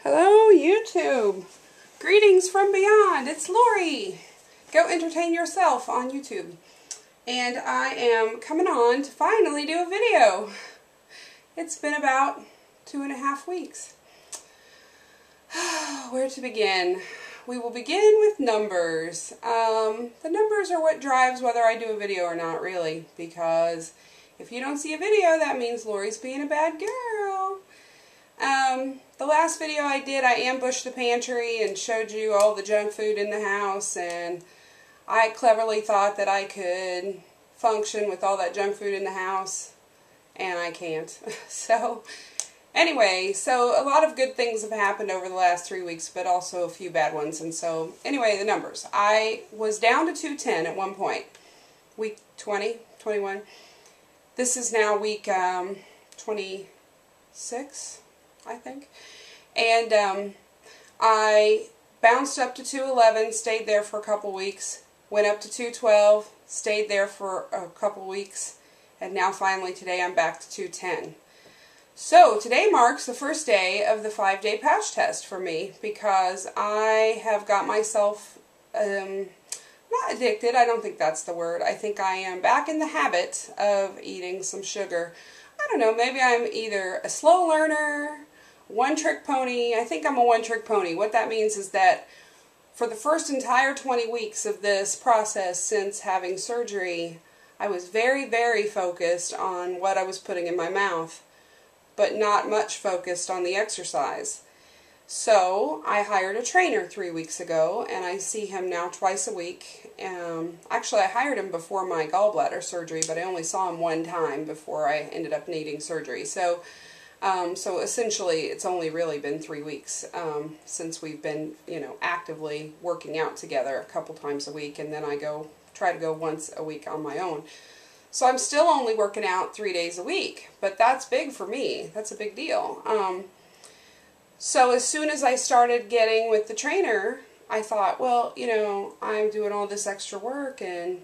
Hello, YouTube. Greetings from beyond. It's Lori. Go entertain yourself on YouTube. And I am coming on to finally do a video. It's been about 2.5 weeks. Where to begin? We will begin with numbers. The numbers are what drives whether I do a video or not, really. Because if you don't see a video, that means Lori's being a bad girl. The last video I did, I ambushed the pantry and showed you all the junk food in the house, and I cleverly thought that I could function with all that junk food in the house, and I can't. So, anyway, so a lot of good things have happened over the last 3 weeks, but also a few bad ones, and so, anyway, the numbers. I was down to 210 at one point. Week 20, 21. This is now week 26. I think. And I bounced up to 211, stayed there for a couple weeks, went up to 212, stayed there for a couple weeks, and now finally today I'm back to 210. So today marks the first day of the 5-day patch test for me, because I have got myself not addicted, I don't think that's the word. I think I am back in the habit of eating some sugar. I don't know, maybe I'm either a slow learner, one-trick pony. I think I'm a one-trick pony. What that means is that for the first entire 20 weeks of this process since having surgery, I was very, very focused on what I was putting in my mouth, but not much focused on the exercise. So I hired a trainer 3 weeks ago, and I see him now twice a week. Actually, I hired him before my gallbladder surgery, but I only saw him one time before I ended up needing surgery. So essentially, it's only really been 3 weeks since we've been, actively working out together a couple times a week, and then I try to go once a week on my own. So I'm still only working out 3 days a week, but that's big for me. That's a big deal. So as soon as I started getting with the trainer, I thought, well, I'm doing all this extra work, and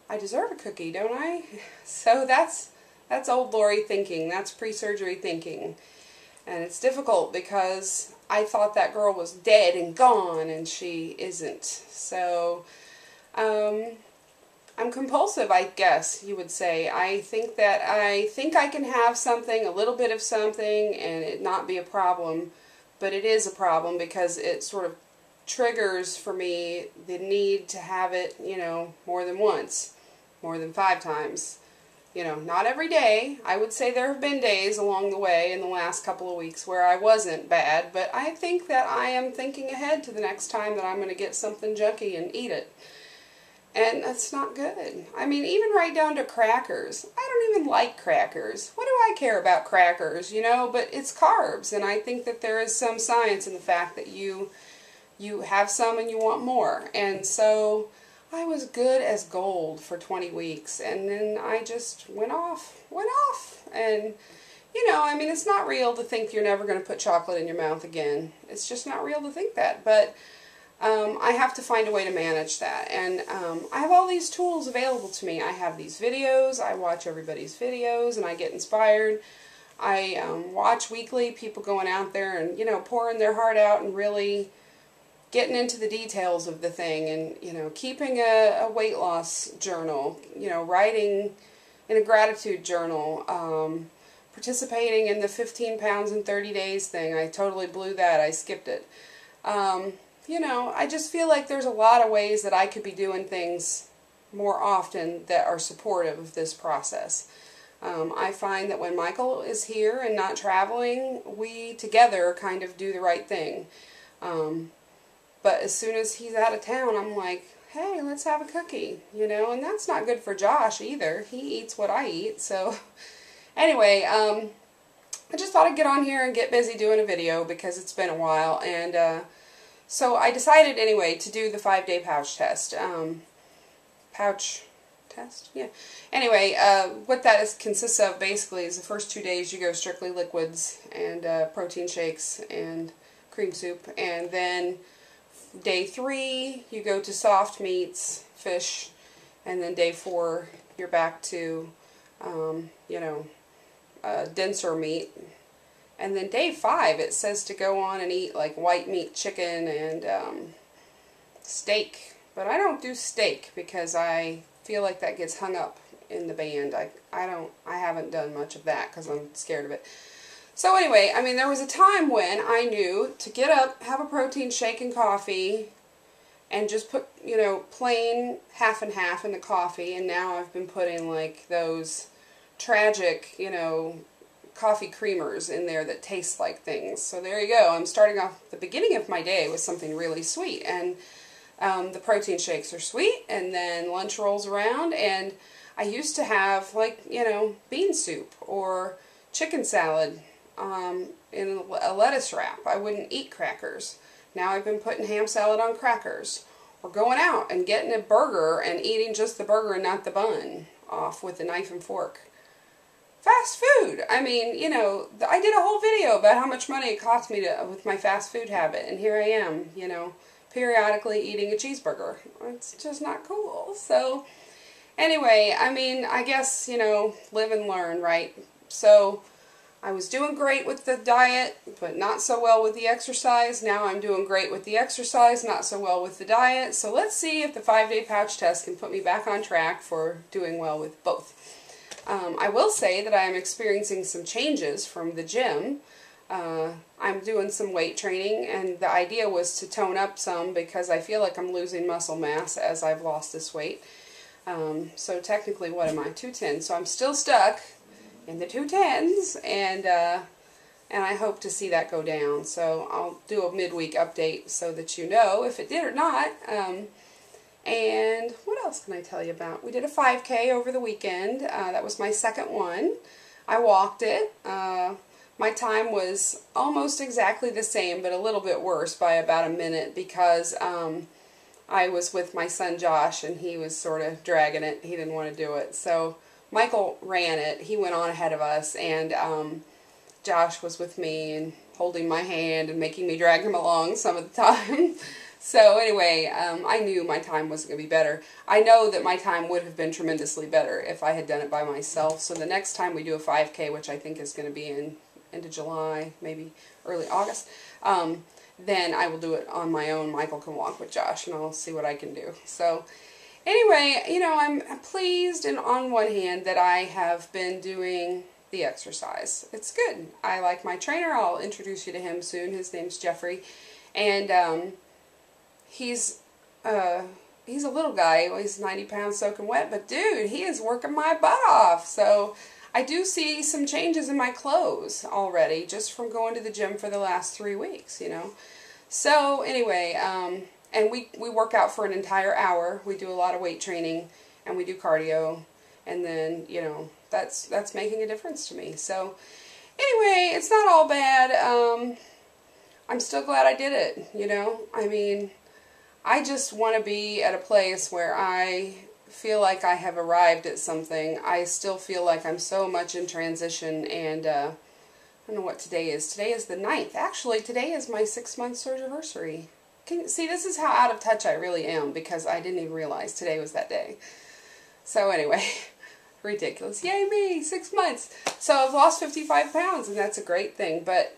I deserve a cookie, don't I? So that's old Lori thinking. That's pre-surgery thinking. And it's difficult because I thought that girl was dead and gone, and she isn't. So, I'm compulsive, I guess you would say. I think I can have something, a little bit of something, and it not be a problem. But it is a problem because it sort of triggers for me the need to have it, more than once, more than 5 times. Not every day. I would say there have been days along the way in the last couple of weeks where I wasn't bad, but I think that I am thinking ahead to the next time that I'm going to get something junky and eat it. And that's not good. I mean, even right down to crackers. I don't even like crackers. What do I care about crackers, But it's carbs, and I think that there is some science in the fact that you have some and you want more. And so I was good as gold for 20 weeks, and then I just went off. And, I mean, it's not real to think you're never going to put chocolate in your mouth again. It's just not real to think that. But I have to find a way to manage that. And I have all these tools available to me. I have these videos. I watch everybody's videos, and I get inspired. I watch weekly people going out there and, pouring their heart out and really getting into the details of the thing, and, keeping a weight loss journal, writing in a gratitude journal, participating in the 15 pounds in 30 days thing. I totally blew that. I skipped it. I just feel like there's a lot of ways that I could be doing things more often that are supportive of this process. I find that when Michael is here and not traveling, we together kind of do the right thing. But as soon as he's out of town, I'm like, hey, let's have a cookie, and that's not good for Josh either. He eats what I eat. So anyway, I just thought I'd get on here and get busy doing a video because it's been a while, and so I decided anyway to do the 5-day pouch test. Pouch test? Yeah. Anyway, what that consists of basically is the first 2 days you go strictly liquids and protein shakes and cream soup, and then day 3 you go to soft meats, fish, and then day 4 you're back to denser meat, And then day 5, it says to go on and eat like white meat chicken and steak. But I don't do steak because I feel like that gets hung up in the band. I haven't done much of that because I'm scared of it. So anyway, I mean, there was a time when I knew to get up, have a protein shake and coffee, and just put, you know, plain half and half in the coffee, and now I've been putting like those tragic, you know, coffee creamers in there that taste like things. So there you go. I'm starting off the beginning of my day with something really sweet, and the protein shakes are sweet, and then lunch rolls around, and I used to have, like, you know, bean soup or chicken salad in a lettuce wrap. I wouldn't eat crackers. Now I've been putting ham salad on crackers, or going out and getting a burger and eating just the burger and not the bun off with a knife and fork. Fast food. I mean, you know, I did a whole video about how much money it cost me with my fast food habit, and here I am, you know, periodically eating a cheeseburger. It's just not cool. So anyway, I mean, I guess, you know, live and learn, right? So I was doing great with the diet, but not so well with the exercise. Now I'm doing great with the exercise, not so well with the diet. So let's see if the 5-day pouch test can put me back on track for doing well with both. I will say that I am experiencing some changes from the gym. I'm doing some weight training, and the idea was to tone up some because I feel like I'm losing muscle mass as I've lost this weight. So technically, what am I? 210. So I'm still stuck in the 210s, and I hope to see that go down. So I'll do a midweek update so that you know if it did or not. And what else can I tell you about? We did a 5K over the weekend. That was my second one. I walked it. My time was almost exactly the same, but a little bit worse by about a minute because I was with my son Josh, and he was sort of dragging it. He didn't want to do it. So Michael ran it. He went on ahead of us, and Josh was with me and holding my hand and making me drag him along some of the time. So anyway, I knew my time wasn't going to be better. I know that my time would have been tremendously better if I had done it by myself. So the next time we do a 5K, which I think is going to be into July, maybe early August, then I will do it on my own. Michael can walk with Josh, and I'll see what I can do. So anyway, you know, I'm pleased, and on one hand, that I have been doing the exercise. It's good. I like my trainer. I'll introduce you to him soon. His name's Jeffrey, and he's a little guy. He weighs 90 pounds soaking wet, but dude, he is working my butt off. So I do see some changes in my clothes already just from going to the gym for the last 3 weeks, you know. So anyway, and we work out for an entire hour. We do a lot of weight training, and we do cardio, and then, you know, that's making a difference to me. So anyway, it's not all bad. I'm still glad I did it, you know. I mean, I just want to be at a place where I feel like I have arrived at something. I still feel like I'm so much in transition, and I don't know what today is. Today is the 9th. Actually, today is my 6-month surgiversary. See, this is how out of touch I really am, because I didn't even realize today was that day. So anyway, ridiculous. Yay me, 6 months. So I've lost 55 pounds, and that's a great thing, but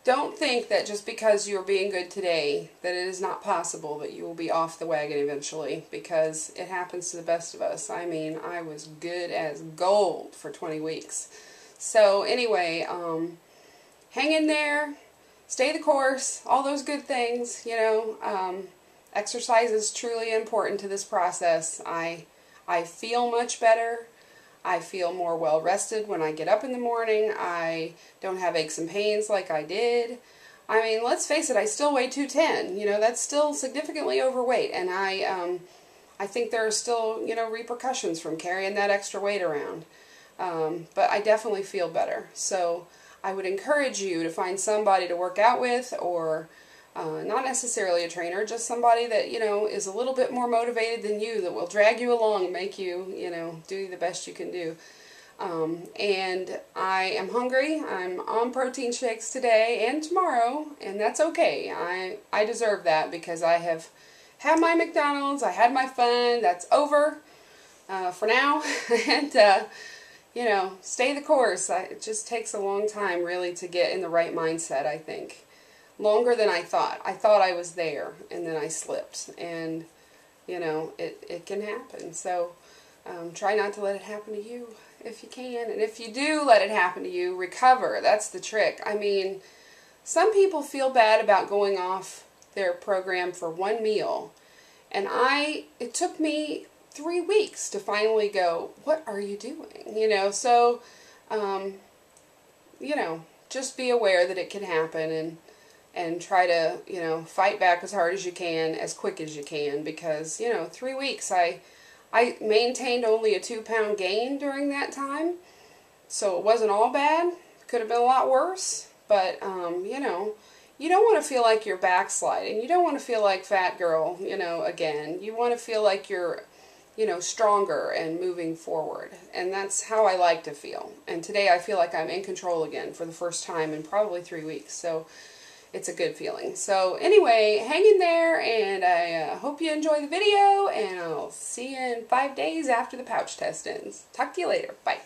don't think that just because you're being good today that it is not possible that you will be off the wagon eventually, because it happens to the best of us. I mean, I was good as gold for 20 weeks. So anyway, hang in there, stay the course, all those good things, you know. Exercise is truly important to this process. I feel much better. I feel more well-rested when I get up in the morning. I don't have aches and pains like I did. I mean, let's face it, I still weigh 210. You know, that's still significantly overweight, and I think there are still, you know, repercussions from carrying that extra weight around. But I definitely feel better. So I would encourage you to find somebody to work out with, or not necessarily a trainer, just somebody that, you know, is a little bit more motivated than you, that will drag you along and make you, you know, do the best you can do. And I am hungry. I'm on protein shakes today and tomorrow, and that's okay. I deserve that, because I have had my McDonald's, I had my fun, that's over for now, and you know, stay the course. It just takes a long time, really, to get in the right mindset, I think. Longer than I thought. I thought I was there, and then I slipped. And, you know, it can happen. So try not to let it happen to you if you can. And if you do let it happen to you, recover. That's the trick. I mean, some people feel bad about going off their program for one meal. And it took me 3 weeks to finally go, what are you doing? You know, so, you know, just be aware that it can happen, and try to, you know, fight back as hard as you can, as quick as you can, because, you know, 3 weeks, I maintained only a 2-pound gain during that time, so it wasn't all bad. Could have been a lot worse, but, you know, you don't want to feel like you're backsliding. You don't want to feel like fat girl, you know, again. You want to feel like you're, you know, stronger and moving forward. And that's how I like to feel. And today I feel like I'm in control again for the first time in probably 3 weeks. So it's a good feeling. So anyway, hang in there, and I hope you enjoy the video, and I'll see you in 5 days after the pouch test ends. Talk to you later. Bye.